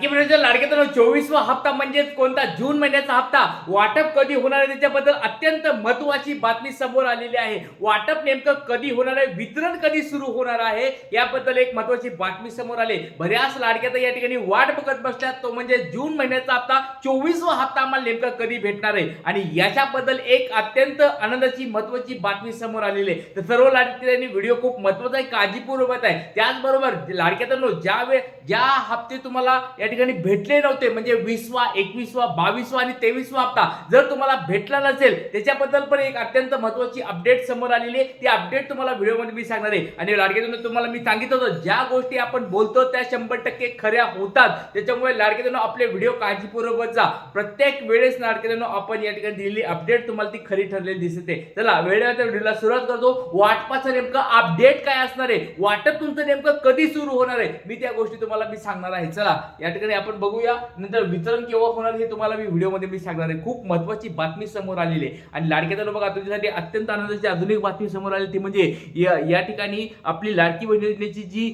लाडक्या 24वा हप्ता म्हणजेच कोणता जून महिन्याचा हप्ता वाटप कधी होणार आहे त्याच्याबद्दल अत्यंत महत्त्वाची बातमी समोर आलेली आहे। वाटप नेमकं कधी होणार आहे, वितरण कधी सुरू होणार आहे याबद्दल एक महत्त्वाची बातमी समोर आली। बऱ्याच लाडक्या या ठिकाणी वाट बघत बसल्यात, तो म्हणजे जून महिन्याचा हप्ता 24वा हप्ता आम्हाला नेमका कधी भेटणार आहे आणि याच्याबद्दल एक अत्यंत आनंदाची महत्त्वाची बातमी समोर आलेली आहे। तर सर्व लाडक्यांनी व्हिडिओ खूप महत्त्वाचा आहे, काळजीपूर्वक आहे। त्याचबरोबर लाडक्यांनो ज्या हप्ते तुम्हाला या ठिकाणी भेटले नव्हते म्हणजे 20वा 21वा 22वा आणि 23वा हप्ता जर तुम्हाला भेटला नसेल त्याच्याबद्दल पण एक अत्यंत महत्त्वाची अपडेट समोर आलेली आहे। ती अपडेट तुम्हाला व्हिडिओमध्ये मी सांगणार आहे आणि लाडक्यांनो तुम्हाला मी सांगितलं होतं ज्या गोष्टी आपण बोलतो त्या 100% खऱ्या होतात। त्याच्यामुळे लाडक्यांनो आपले व्हिडिओ काळजीपूर्वक जा। प्रत्येक वेळेस लाडक्यांनो आपण या ठिकाणी दिलेली अपडेट तुम्हाला ती खरी ठरलेली दिसते। चला वेळेवर व्हिडिओला सुरुवात करतो। वाटपाचं नेमकं अपडेट काय असणार आहे, वाटप तुमचं नेमकं कधी सुरू होणार आहे, मी त्या गोष्टी तुम्हाला मी सांगणार आहे। चला या ठिकाणी आपण बघूया, नंतर वितरण केव्हा होणार हे तुम्हाला मी व्हिडिओमध्ये मी सांगणार आहे। खूप महत्त्वाची बातमी समोर आलेली आहे आणि लाडक्यांनो बघा तुमच्यासाठी अत्यंत आनंदाची अजून एक बातमी समोर आली, ती म्हणजे या ठिकाणी आपली लाडकी बहीण योजनेची जी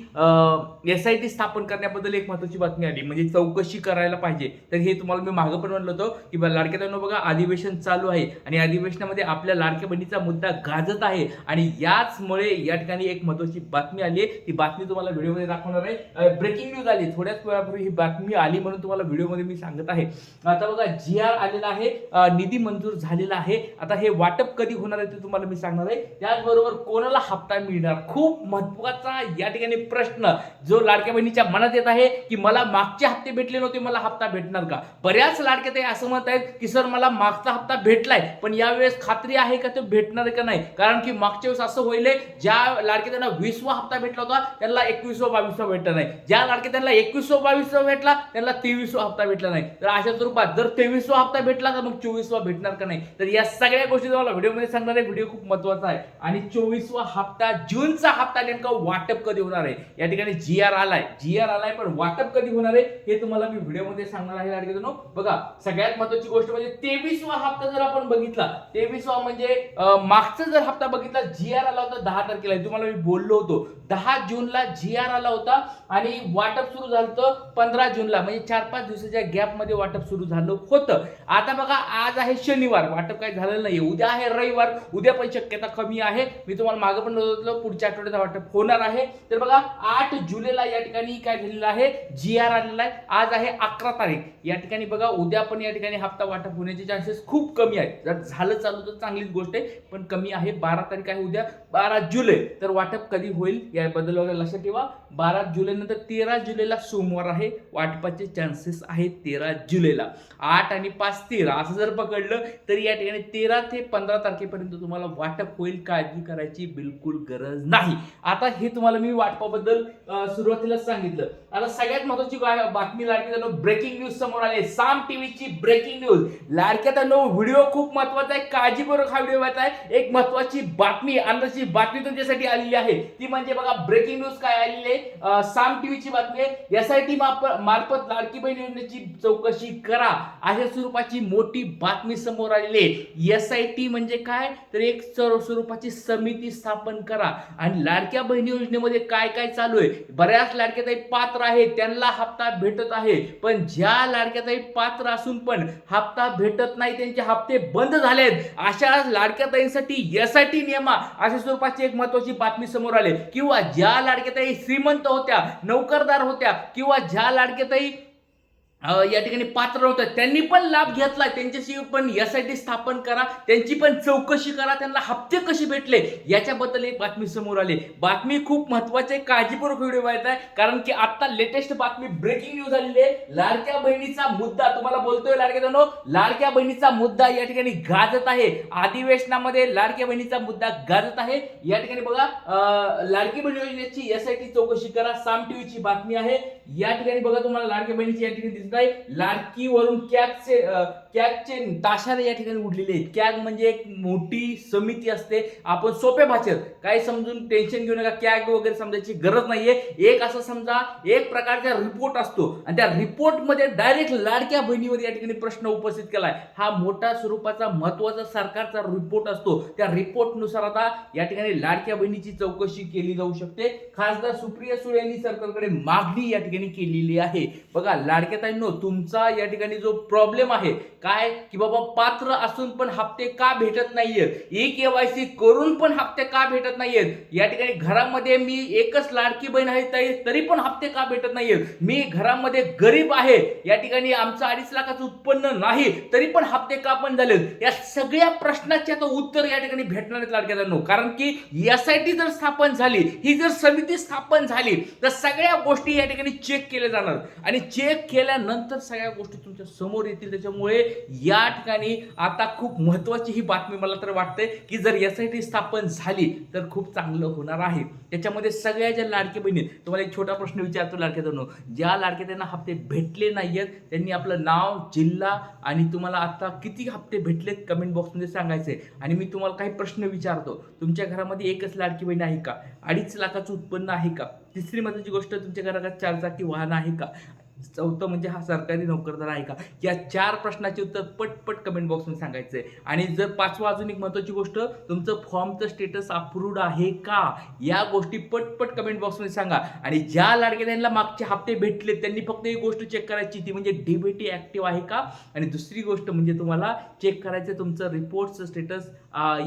SIT स्थापन करण्याबद्दल एक महत्त्वाची बातमी आली, म्हणजे चौकशी करायला पाहिजे। तर हे तुम्हाला मी मागे पण म्हणलं होतं की लाडक्यांनो बघा अधिवेशन चालू आहे आणि अधिवेशनामध्ये आपल्या लाडक्या बहिणीचा मुद्दा गाजत आहे आणि याचमुळे या ठिकाणी एक महत्त्वाची बातमी आली आहे। ती बातमी तुम्हाला व्हिडिओमध्ये दाखवणार आहे। ब्रेकिंग न्यूज आली थोड्याच वेळापूर्वी, ही बातमी आली म्हणून तुम्हाला व्हिडिओमध्ये मी सांगत आहे। आता बघा GR आलेला आहे, निधी मंजूर झालेला आहे। आता हे वाटप कधी होणार आहे ते तुम्हाला मी सांगणार आहे। त्याचबरोबर कोणाला हप्ता मिळणार, खूप महत्त्वाचा या ठिकाणी प्रश्न जो लाडक्या बहिणीच्या मनात येत आहे की मला मागचे हप्ते भेटले नव्हते, मला हप्ता भेटणार का। बऱ्याच लाडक्या ताई असं म्हणत आहेत की सर मला मागचा हप्ता भेटलाय पण यावेळेस खात्री आहे का तो भेटणार का नाही, कारण की मागच्या वेळेस असं होईल ज्या लाडक्या त्यांना 20वा हप्ता भेटला होता त्यांना 21वा 22वा भेटला नाही, ज्या लाडक्या त्यांना 21वा 22वा भेटला त्यांना 23वा हप्ता भेटला नाही। तर अशा स्वरूपात जर 23वा हप्ता भेटला तर मग 24वा भेटणार का नाही, तर या सगळ्या गोष्टी तुम्हाला व्हिडिओमध्ये सांगणार आहे। व्हिडिओ खूप महत्त्वाचा आहे आणि 24वा हप्ता जूनचा हप्ता नेमका वाटप कधी होणार आहे, या ठिकाणी GR आलाय पण वाटप कधी होणार आहे हे तुम्हाला मी व्हिडिओमध्ये सांगणार आहे। लाडक्यांनो बघा सगळ्यात महत्त्वाची गोष्ट म्हणजे 23वा हप्ता जर आपण बघितला, 23वा म्हणजे मागचा जर हप्ता बघितला GR आला होता 10 तारखेला, तुम्हाला मी बोललो होतो 10 जूनला GR आला होता आणि वाटप सुरू झालं होतं 15 जूनला, म्हणजे 4-5 दिवसाच्या गॅप मध्ये वाटप सुरू झालं होतं। आता बघा आज आहे शनिवार, वाटप काही झालेलं नाही, उद्या आहे रविवार, उद्या पण शक्यता कमी आहे। मी तुम्हाला मागे पण बोललो पुढच्या आठवड्यात वाटप होणार आहे। तर बघा 8 जुलैला या ठिकाणी काय झालेलं आहे, GR आलेला आहे। आज आहे 11 तारीख, या ठिकाणी बघा उद्या पण या ठिकाणी हप्ता वाटप होण्याचे चान्सेस खूप कमी आहेत। जर झालं चालू तर चांगलीच गोष्ट आहे पण कमी आहे। 12 तारीख आहे उद्या 12 जुलै, तर वाटप कधी होईल याबद्दल वगैरे लक्षात ठेवा। 12 जुलै नंतर 13 जुलैला सोमवार आहे, वाटपाचे चान्सेस आहेत 13 जुलैला। 8 आणि 5 13 असं जर पकडलं तर या ठिकाणी 13 ते 15 तारखेपर्यंत तुम्हाला वाटप होईल, काळजी करायची बिलकुल गरज नाही। आता हे तुम्हाला मी वाटपाबद्दल सुरुवातीलाच सांगितलं। आता सगळ्यात महत्त्वाची बातमी लाडक्यांनो ब्रेकिंग न्यूज समोर आली, साम टीव्हीची ब्रेकिंग न्यूज। लाडक्यांनो व्हिडिओ खूप महत्त्वाचा आहे, काळजीपूर्वक हा व्हिडिओ बघायचा आहे। एक महत्त्वाची बातमी, आनंदाची बातमी तुमच्यासाठी आलेली आहे, ती म्हणजे बघा ब्रेकिंग न्यूज काय आलेली आहे, साम टीव्हीची बातमी आहे। SIT मार्फत लाडकी बहीण योजनेची चौकशी करा, अशा स्वरूपाची मोठी बातमी समोर आलेली आहे। SIT म्हणजे काय, तर एक स्वरूपाची समिती स्थापन करा आणि लाडक्या बहीण योजनेमध्ये काय काय चालू आहे। बऱ्याच लाडक्या ताई पात्र आहेत, त्यांना हप्ता भेटत आहे, पण ज्या लाडक्या ताई पात्र असून पण हप्ता भेटत नाही, त्यांचे हप्ते बंद झालेत, अशा लाडक्या ताईंसाठी SIT नियमा अशा स्वरूपाची एक महत्त्वाची बातमी समोर आली। किंवा ज्या लाडक्या ताई श्रीमंत होत्या, नोकरदार होत्या, किंवा ज्या लाडक्या ताई या ठिकाणी पात्र होतं त्यांनी पण लाभ घेतला, त्यांच्याशी पण SIT स्थापन करा, त्यांची पण चौकशी करा, त्यांना हप्ते कसे भेटले याच्याबद्दल एक बातमी समोर आली। बातमी खूप महत्त्वाची आहे, काळजीपूर्वक व्हिडिओ बघायचा आहे, कारण की आता लेटेस्ट बातमी ब्रेकिंग न्यूज आलेली आहे। लाडक्या बहिणीचा मुद्दा तुम्हाला बोलतोय लाडक्यांनो, लाडक्या बहिणीचा मुद्दा या ठिकाणी गाजत आहे। अधिवेशनामध्ये लाडक्या बहिणीचा मुद्दा गाजत आहे। या ठिकाणी बघा लाडकी बहीण योजनेची SIT चौकशी करा, साम टीव्हीची बातमी आहे। या ठिकाणी बघा तुम्हाला लाडक्या बहिणीची या ठिकाणी नाही, लाडकीवरून कॅगचे ताशाने या ठिकाणी उडलेले आहेत. कॅग म्हणजे एक मोठी समिती असते. आपण सोप्या भाषेत काही समजून टेन्शन घेऊ नका, कॅग वगैरे समजायची गरज नाहीये. एक असं समजा, एक प्रकारचा रिपोर्ट असतो आणि त्या रिपोर्ट मध्ये डायरेक्ट लाडक्या बहिणीवर या ठिकाणी प्रश्न उपस्थित केलाय. हा मोठा स्वरूपाचा महत्वाचा सरकारचा रिपोर्ट असतो. त्या रिपोर्ट नुसार आता या ठिकाणी लाडक्या बहिणीची चौकशी केली जाऊ शकते. खासदार सुप्रिया सुळे यांनी सरकारकडे मागणी या ठिकाणी केलेली आहे. बघा लाडक्या ताईंनो, तुमचा या ठिकाणी जो प्रॉब्लेम आहे काय की बाबा पात्र असून पण हप्ते का भेटत नाहीयेत, KYC करून पण हप्ते का भेटत नाहीयेत, या ठिकाणी घरामध्ये मी एकच लाडकी बहीण आहे तरी पण हप्ते का भेटत नाहीयेत, मी घरामध्ये गरीब आहे, या ठिकाणी आमचं 2.5 लाखाचं उत्पन्न नाही तरी पण हप्ते का पण झालेत, या सगळ्या प्रश्नाचे आता उत्तर या ठिकाणी भेटणार आहेत लाडक्या ताईंनो. कारण की SIT जर स्थापन झाली, ही जर समिती स्थापन झाली तर सगळ्या गोष्टी या ठिकाणी चेक केल्या जाणार आणि चेक केल्यानंतर सगळ्या गोष्टी तुमच्या समोर येतील. त्याच्यामुळे या ठिकाणी आता खूप महत्वाची ही बातमी मला तर वाटते की जर SIT स्थापन झाली तर खूप चांगलं होणार आहे. त्याच्यामध्ये सगळ्या ज्या लाडक्या बहिणी, तुम्हाला एक छोटा प्रश्न विचारतो लाडक्या ताईंनो, ज्या लाडक्या ताईंना हप्ते भेटले नाहीयेत त्यांनी आपलं नाव, जिल्हा आणि तुम्हाला आता किती हप्ते भेटलेत कमेंट बॉक्समध्ये सांगायचे. आणि मी तुम्हाला काही प्रश्न विचारतो, तुमच्या घरामध्ये एकच लाडकी बहीण आहे का, 2.5 लाखाचं उत्पन्न आहे का, तिसरी महत्वाची गोष्ट तुमच्या घरात 4 चाकी वाहन आहे का, चौथं म्हणजे हा सरकारी नोकरदार आहे का, या 4 प्रश्नाचे उत्तर पटपट कमेंट बॉक्समध्ये सांगायचंय. आणि जर 5वा अजून एक महत्वाची गोष्ट, तुमचं फॉर्मचं स्टेटस अप्रूव्ड आहे का, या गोष्टी पटपट कमेंट बॉक्समध्ये सांगा. आणि ज्या लाडक्या त्यांना मागचे हप्ते भेटले त्यांनी फक्त एक गोष्ट चेक करायची, ती म्हणजे DBT ऍक्टिव्ह आहे का, आणि दुसरी गोष्ट म्हणजे तुम्हाला चेक करायचं तुमचं रिपोर्टचं स्टेटस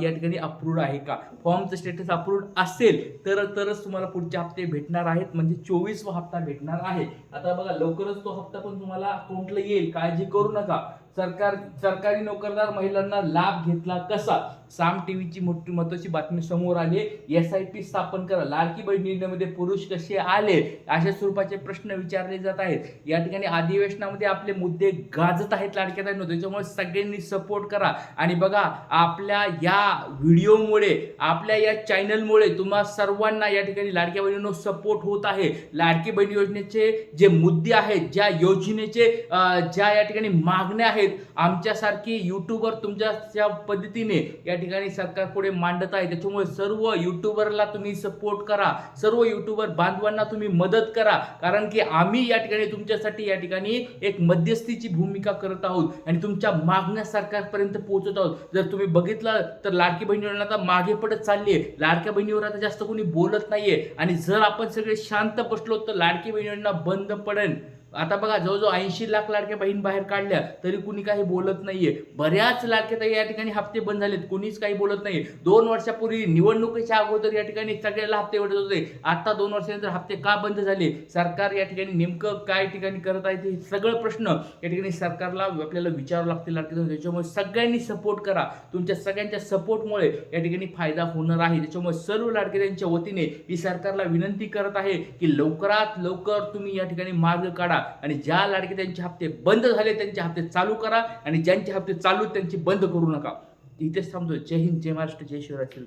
या ठिकाणी अप्रूव्ड आहे का. फॉर्मचं स्टेटस अप्रूव्ड असेल तरच तुम्हाला पुढचे हप्ते भेटणार आहेत, म्हणजे 24वा हप्ता भेटणार आहे. आता बघा लवकरच तो हप्ता पण तुम्हाला अकाउंटला येईल, काळजी करू नका. सरकारी नोकरदार महिलांना लाभ घेतला कसा, साम टीव्हीची मोठी महत्वाची बातमी समोर आली. SIT स्थापन करा, लाडकी बहीण योजनेमध्ये पुरुष कसे आले, अशा स्वरूपाचे प्रश्न विचारले जात आहेत. या ठिकाणी अधिवेशनामध्ये आपले मुद्दे गाजत आहेत लाडक्या ताईंनो, त्याच्यामुळे सगळ्यांनी सपोर्ट करा. आणि बघा आपल्या या व्हिडिओमुळे, आपल्या या चॅनलमुळे तुम्हा सर्वांना या ठिकाणी लाडक्या बहिणींनो सपोर्ट होत आहे. लाडकी बहीण योजनेचे जे मुद्दे आहेत, ज्या योजनेचे ज्या या ठिकाणी मागण्या आहेत, आमच्यासारखी युट्यूबर तुमच्या पद्धतीने या ठिकाणी सरकार पुढे मांडत आहे. त्याच्यामुळे सर्व युट्यूबरला तुम्ही सपोर्ट करा, सर्व युट्यूबर बांधवांना तुम्ही मदत करा, कारण की आम्ही या ठिकाणी तुमच्यासाठी या ठिकाणी एक मध्यस्थीची भूमिका करत आहोत आणि तुमच्या मागण्या सरकारपर्यंत पोहोचत आहोत. जर तुम्ही बघितलं तर लाडकी बहीण योजना आता मागे पडत चालली आहे, लाडक्या बहिणीवर आता जास्त कोणी बोलत नाहीये. आणि जर आपण सगळे शांत बसलो तर लाडकी बहीण योजना बंद पडेल. आता बघा जवळजवळ 80 लाख लाडक्या बहीण बाहेर काढल्या तरी कुणी काही बोलत नाहीये. बऱ्याच लाडक्या ताई या ठिकाणी हप्ते बंद झालेत, कुणीच काही बोलत नाही. 2 वर्षापूर्वी निवडणुकीच्या अगोदर या ठिकाणी सगळ्याला हप्ते भेटत होते, आता 2 वर्षानंतर हप्ते का बंद झाले, सरकार या ठिकाणी नेमकं काय ठिकाणी करत आहे, ते सगळं प्रश्न या ठिकाणी सरकारला आपल्याला विचारावं लागतील लाडक्या ताई. त्याच्यामुळे सगळ्यांनी सपोर्ट करा, तुमच्या सगळ्यांच्या सपोर्टमुळे या ठिकाणी फायदा होणार आहे. त्याच्यामुळे सर्व लाडक्या ताईंच्या वतीने मी सरकारला विनंती करत आहे की लवकरात लवकर तुम्ही या ठिकाणी मार्ग काढा आणि ज्या लाडके त्यांचे हप्ते बंद झाले त्यांचे हप्ते चालू करा आणि ज्यांचे हप्ते चालू त्यांचे बंद करू नका. इथेच थांबतोय. जय हिंद, जय महाराष्ट्र, जय शिवराय.